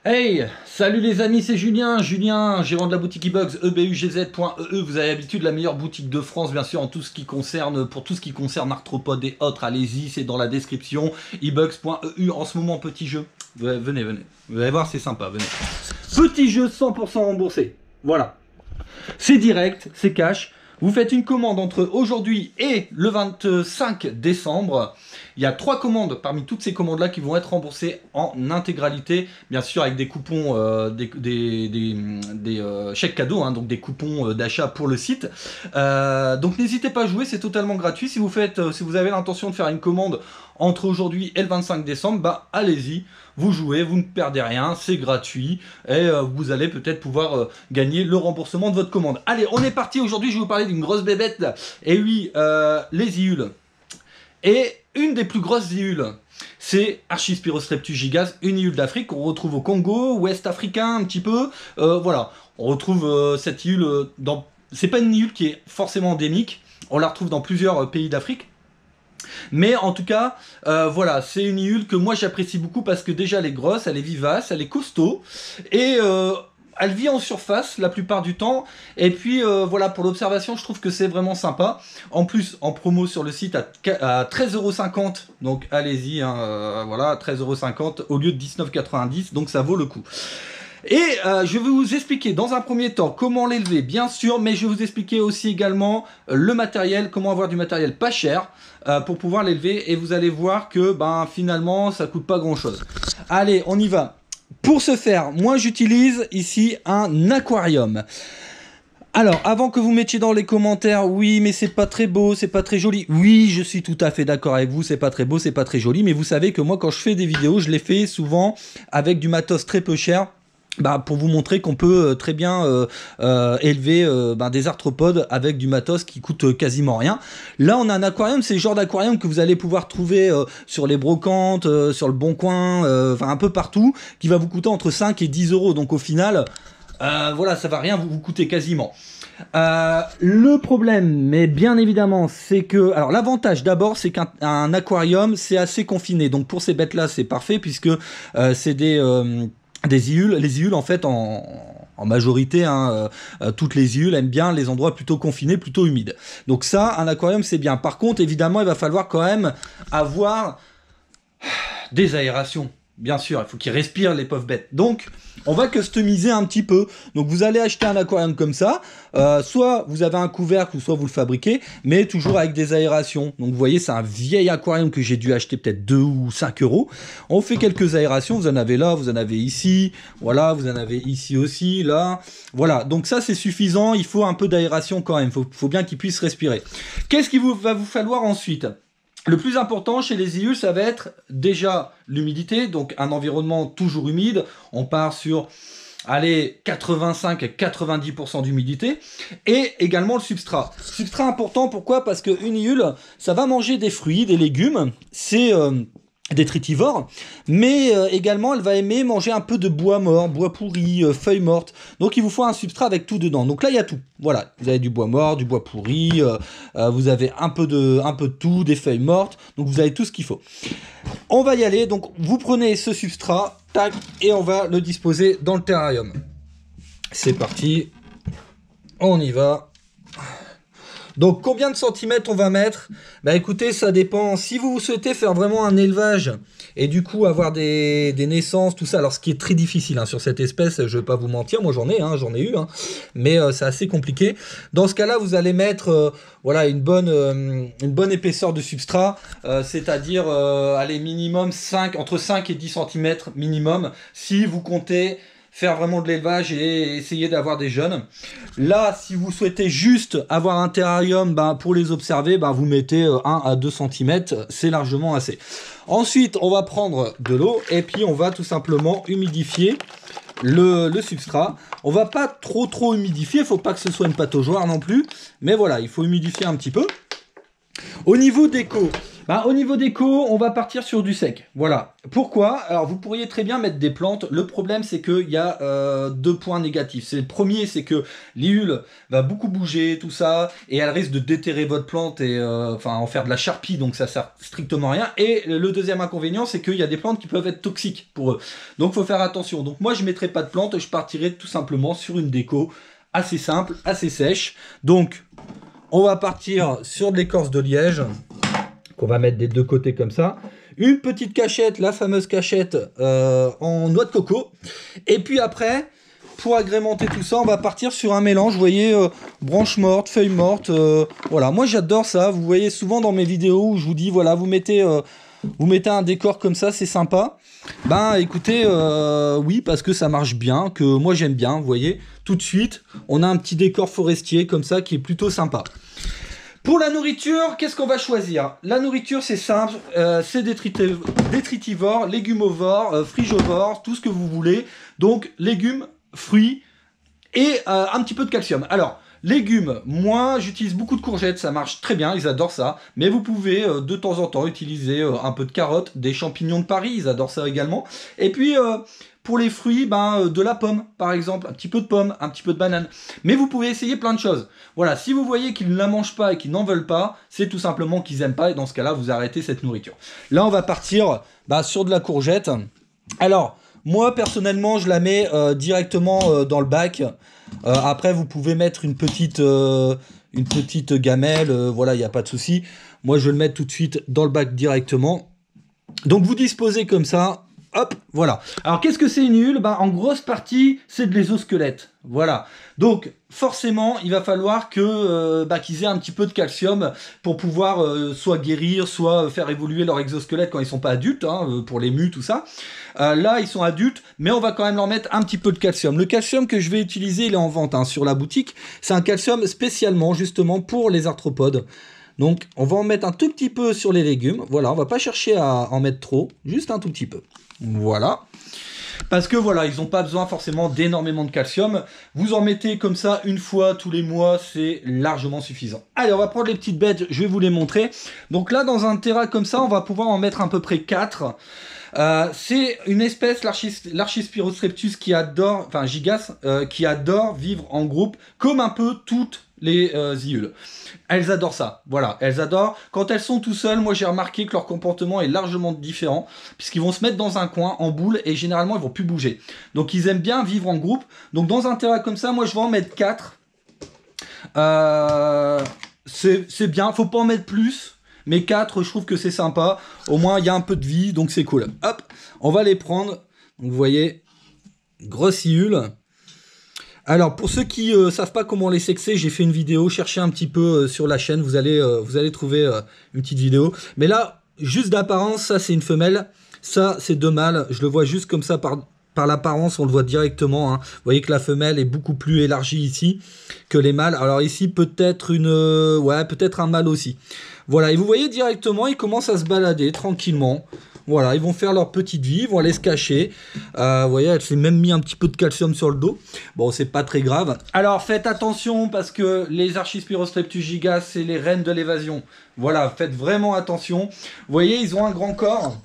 Hey, salut les amis, c'est Julien, gérant de la boutique eBugs, ebugz.ee. Vous avez l'habitude, la meilleure boutique de France, bien sûr, en tout ce qui concerne, pour tout ce qui concerne arthropodes et autres. Allez-y, c'est dans la description, ebugs.eu. En ce moment, petit jeu. Venez. Vous allez voir, c'est sympa, venez. Petit jeu 100% remboursé. Voilà. C'est direct, c'est cash. Vous faites une commande entre aujourd'hui et le 25 décembre. Il y a 3 commandes parmi toutes ces commandes-là qui vont être remboursées en intégralité, bien sûr avec des coupons, des chèques cadeaux, hein, donc des coupons d'achat pour le site. Donc n'hésitez pas à jouer, c'est totalement gratuit. Si vous avez l'intention de faire une commande entre aujourd'hui et le 25 décembre, bah allez-y, vous jouez, vous ne perdez rien, c'est gratuit et vous allez peut-être pouvoir gagner le remboursement de votre commande. Allez, on est parti. Aujourd'hui, je vais vous parler d'une grosse bébête. Et oui, les iules. Et une des plus grosses iules, c'est Archispirostreptus gigas, une iule d'Afrique qu'on retrouve au Congo, ouest africain un petit peu. Voilà, on retrouve cette iule dans... C'est pas une iule qui est forcément endémique, on la retrouve dans plusieurs pays d'Afrique. Mais en tout cas, voilà, c'est une iule que moi j'apprécie beaucoup parce que déjà elle est grosse, elle est vivace, elle est costaud et elle vit en surface la plupart du temps. Et puis voilà, pour l'observation, je trouve que c'est vraiment sympa. En plus, en promo sur le site à 13,50 €, donc allez-y, hein, voilà, 13,50 € au lieu de 19,90 €, donc ça vaut le coup. Et je vais vous expliquer dans un premier temps comment l'élever, bien sûr, mais je vais vous expliquer aussi également le matériel, comment avoir du matériel pas cher pour pouvoir l'élever. Et vous allez voir que finalement, ça coûte pas grand-chose. Allez, on y va. Pour ce faire, moi j'utilise ici un aquarium. Alors, avant que vous mettiez dans les commentaires, oui, mais c'est pas très beau, c'est pas très joli. Oui, je suis tout à fait d'accord avec vous, c'est pas très beau, c'est pas très joli. Mais vous savez que moi, quand je fais des vidéos, je les fais souvent avec du matos très peu cher. Pour vous montrer qu'on peut très bien élever des arthropodes avec du matos qui coûte quasiment rien. Là, on a un aquarium, c'est le genre d'aquarium que vous allez pouvoir trouver sur les brocantes, sur le Bon Coin, un peu partout, qui va vous coûter entre 5 et 10 €. Donc au final, voilà, ça va rien vous coûter quasiment. Le problème, mais bien évidemment, c'est que... Alors l'avantage d'abord, c'est qu'un aquarium, c'est assez confiné. Donc pour ces bêtes-là, c'est parfait puisque c'est des iules. Les iules, en fait, en majorité, hein, toutes les iules aiment bien les endroits plutôt confinés, plutôt humides. Donc ça, un aquarium, c'est bien. Par contre, évidemment, il va falloir quand même avoir des aérations. Bien sûr, il faut qu'ils respirent, les pauvres bêtes. Donc, on va customiser un petit peu. Donc, vous allez acheter un aquarium comme ça. Soit vous avez un couvercle, ou soit vous le fabriquez, mais toujours avec des aérations. Donc, vous voyez, c'est un vieil aquarium que j'ai dû acheter peut-être 2 ou 5 €. On fait quelques aérations. Vous en avez là, vous en avez ici. Voilà, vous en avez ici aussi, là. Voilà, donc ça, c'est suffisant. Il faut un peu d'aération quand même. Il faut bien qu'ils puissent respirer. Qu'est-ce qu'il va vous falloir ensuite ? Le plus important chez les iules, ça va être déjà l'humidité, donc un environnement toujours humide. On part sur, allez, 85 à 90% d'humidité. Et également le substrat. Substrat important, pourquoi? Parce qu'une iule, ça va manger des fruits, des légumes. C'est... détritivore, mais également elle va aimer manger un peu de bois mort, bois pourri, feuilles mortes. Donc il vous faut un substrat avec tout dedans. Donc là il y a tout. Voilà, vous avez du bois mort, du bois pourri, vous avez un peu de tout, des feuilles mortes. Donc vous avez tout ce qu'il faut. On va y aller. Donc vous prenez ce substrat, tac, et on va le disposer dans le terrarium. C'est parti. On y va. Donc combien de centimètres on va mettre? Bah écoutez, ça dépend. Si vous souhaitez faire vraiment un élevage et du coup avoir des naissances, tout ça, alors ce qui est très difficile sur cette espèce, je vais pas vous mentir, moi j'en ai eu, mais c'est assez compliqué. Dans ce cas-là, vous allez mettre voilà une bonne épaisseur de substrat, c'est-à-dire allez, minimum entre 5 et 10 cm minimum, si vous comptez faire vraiment de l'élevage et essayer d'avoir des jeunes. Là, si vous souhaitez juste avoir un terrarium pour les observer, vous mettez 1 à 2 cm, c'est largement assez. Ensuite, on va prendre de l'eau et puis on va tout simplement humidifier le substrat. On va pas trop humidifier, il faut pas que ce soit une pataugeoire non plus, mais voilà, il faut humidifier un petit peu. Au niveau d'écho, Bah, au niveau déco, on va partir sur du sec. Voilà. Pourquoi? Alors, vous pourriez très bien mettre des plantes. Le problème, c'est qu'il y a deux points négatifs. C'est le premier, c'est que l'huile va beaucoup bouger, tout ça, et elle risque de déterrer votre plante et enfin en faire de la charpie, donc ça sert strictement à rien. Et le deuxième inconvénient, c'est qu'il y a des plantes qui peuvent être toxiques pour eux. Donc, faut faire attention. Donc, moi, je mettrai pas de plantes. Je partirai tout simplement sur une déco assez simple, assez sèche. Donc, on va partir sur de l'écorce de liège qu'on va mettre des deux côtés comme ça. Une petite cachette, la fameuse cachette en noix de coco. Et puis après, pour agrémenter tout ça, on va partir sur un mélange, vous voyez, branches mortes, feuilles mortes. Voilà, moi j'adore ça. Vous voyez souvent dans mes vidéos où je vous dis, voilà, vous mettez un décor comme ça, c'est sympa. Ben écoutez, oui, parce que ça marche bien, que moi j'aime bien, vous voyez. Tout de suite, on a un petit décor forestier comme ça qui est plutôt sympa. Pour la nourriture, qu'est-ce qu'on va choisir? La nourriture, c'est simple, c'est détritivore, légumivore, frigivore, tout ce que vous voulez. Donc, légumes, fruits et un petit peu de calcium. Alors, légumes, moi, j'utilise beaucoup de courgettes, ça marche très bien, ils adorent ça. Mais vous pouvez, de temps en temps, utiliser un peu de carottes, des champignons de Paris, ils adorent ça également. Et puis... pour les fruits, de la pomme, par exemple, un petit peu de pomme, un petit peu de banane. Mais vous pouvez essayer plein de choses. Voilà, si vous voyez qu'ils ne la mangent pas et qu'ils n'en veulent pas, c'est tout simplement qu'ils n'aiment pas, et dans ce cas-là, vous arrêtez cette nourriture. Là, on va partir sur de la courgette. Alors, moi, personnellement, je la mets directement dans le bac. Après, vous pouvez mettre une petite gamelle, voilà, il n'y a pas de souci. Moi, je vais le mettre tout de suite dans le bac directement. Donc, vous disposez comme ça. Hop, voilà. Alors, qu'est-ce que c'est une huile? En grosse partie, c'est de l'exosquelette. Voilà. Donc, forcément, il va falloir que qu'ils aient un petit peu de calcium pour pouvoir soit guérir, soit faire évoluer leur exosquelette quand ils sont pas adultes, hein, pour les mus, tout ça. Là, ils sont adultes, mais on va quand même leur mettre un petit peu de calcium. Le calcium que je vais utiliser, il est en vente sur la boutique. C'est un calcium spécialement, justement, pour les arthropodes. Donc, on va en mettre un tout petit peu sur les légumes. Voilà, on va pas chercher à en mettre trop, juste un tout petit peu. Voilà. Parce que voilà, ils n'ont pas besoin forcément d'énormément de calcium. Vous en mettez comme ça une fois tous les mois, c'est largement suffisant. Allez, on va prendre les petites bêtes, je vais vous les montrer. Donc là, dans un terrain comme ça, on va pouvoir en mettre à peu près 4. C'est une espèce, l'Archispirostreptus, qui adore, enfin Gigas, qui adore vivre en groupe, comme un peu toutes les iules. Elles adorent ça, voilà, elles adorent. Quand elles sont tout seules, moi j'ai remarqué que leur comportement est largement différent, puisqu'ils vont se mettre dans un coin en boule et généralement ils vont plus bouger. Donc ils aiment bien vivre en groupe. Donc dans un terrain comme ça, moi je vais en mettre 4. C'est bien, faut pas en mettre plus. Mais 4, je trouve que c'est sympa. Au moins, il y a un peu de vie, donc c'est cool. Hop, on va les prendre. Donc, vous voyez, grosse iule. Alors, pour ceux qui ne savent pas comment les sexer, j'ai fait une vidéo. Cherchez un petit peu sur la chaîne. Vous allez trouver une petite vidéo. Mais là, juste d'apparence, ça, c'est une femelle. Ça, c'est deux mâles. Je le vois juste comme ça par l'apparence, on le voit directement. Hein. Vous voyez que la femelle est beaucoup plus élargie ici que les mâles. Alors ici, peut-être peut-être un mâle aussi. Voilà, et vous voyez directement, ils commencent à se balader tranquillement. Voilà, ils vont faire leur petite vie, ils vont aller se cacher. Vous voyez, elle s'est même mis un petit peu de calcium sur le dos. Bon, c'est pas très grave. Alors, faites attention parce que les Archispirostreptus gigas, c'est les reines de l'évasion. Voilà, faites vraiment attention. Vous voyez, ils ont un grand corps,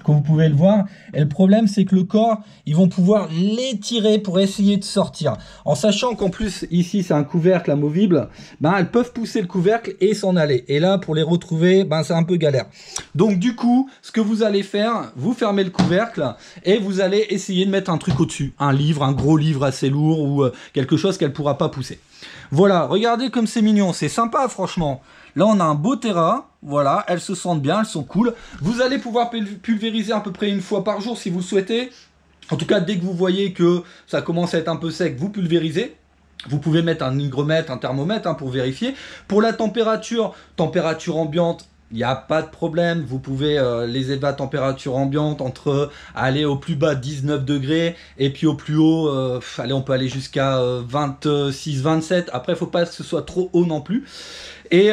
comme vous pouvez le voir, et le problème c'est que le corps, ils vont pouvoir l'étirer pour essayer de sortir. En sachant qu'en plus, ici c'est un couvercle amovible, elles peuvent pousser le couvercle et s'en aller. Et là, pour les retrouver, c'est un peu galère. Donc du coup, ce que vous allez faire, vous fermez le couvercle et vous allez essayer de mettre un truc au-dessus. Un livre, un gros livre assez lourd ou quelque chose qu'elle ne pourra pas pousser. Voilà, regardez comme c'est mignon, c'est sympa franchement. Là, on a un beau terrain, voilà, elles se sentent bien, elles sont cool. Vous allez pouvoir pulvériser à peu près une fois par jour si vous le souhaitez. En tout cas, dès que vous voyez que ça commence à être un peu sec, vous pulvérisez. Vous pouvez mettre un hygromètre, un thermomètre pour vérifier. Pour la température ambiante, il n'y a pas de problème, vous pouvez les élever à température ambiante entre aller au plus bas 19 degrés et puis au plus haut, allez, on peut aller jusqu'à 26-27. Après, il ne faut pas que ce soit trop haut non plus. Et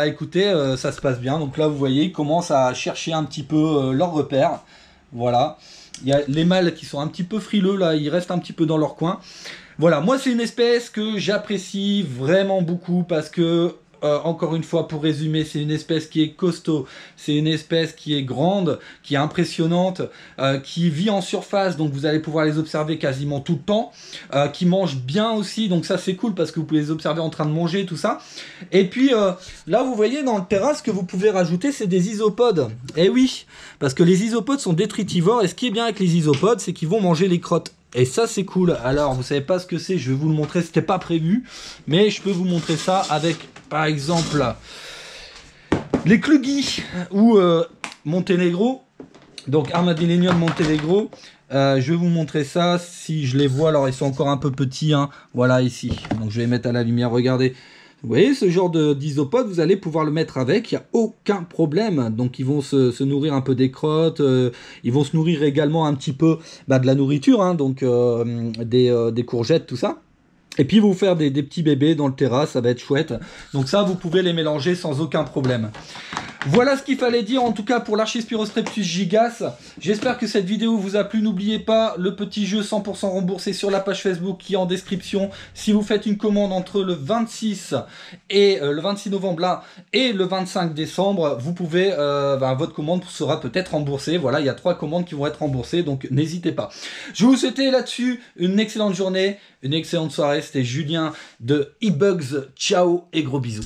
écoutez, ça se passe bien. Donc là, vous voyez, ils commencent à chercher un petit peu leurs repères. Voilà. Il y a les mâles qui sont un petit peu frileux, là, ils restent un petit peu dans leur coin. Voilà, moi, c'est une espèce que j'apprécie vraiment beaucoup parce que encore une fois, pour résumer, c'est une espèce qui est costaud, c'est une espèce qui est grande, qui est impressionnante, qui vit en surface, donc vous allez pouvoir les observer quasiment tout le temps, qui mange bien aussi, donc ça c'est cool parce que vous pouvez les observer en train de manger, tout ça. Et puis là, vous voyez dans le terrasse, ce que vous pouvez rajouter, c'est des isopodes. Eh oui, parce que les isopodes sont détritivores, et ce qui est bien avec les isopodes, c'est qu'ils vont manger les crottes. Et ça c'est cool. Alors vous savez pas ce que c'est, je vais vous le montrer, c'était pas prévu, mais je peux vous montrer ça avec par exemple les Kluggy ou Monténégro, donc Armadillénium Monténégro. Je vais vous montrer ça si je les vois. Alors ils sont encore un peu petits, hein. Voilà ici, donc je vais les mettre à la lumière, regardez. Vous voyez ce genre d'isopode, vous allez pouvoir le mettre avec, il n'y a aucun problème. Donc ils vont se nourrir un peu des crottes, ils vont se nourrir également un petit peu de la nourriture, hein, donc des courgettes, tout ça. Et puis vous faire des petits bébés dans le terrasse, ça va être chouette. Donc ça, vous pouvez les mélanger sans aucun problème. Voilà ce qu'il fallait dire en tout cas pour l'Archispirostreptus gigas. J'espère que cette vidéo vous a plu. N'oubliez pas le petit jeu 100% remboursé sur la page Facebook qui est en description. Si vous faites une commande entre le 26 et le 26 novembre là et le 25 décembre, vous pouvez, votre commande sera peut-être remboursée. Voilà, il y a 3 commandes qui vont être remboursées, donc n'hésitez pas. Je vais vous souhaiter là-dessus une excellente journée, une excellente soirée. C'était Julien de eBugs. Ciao et gros bisous.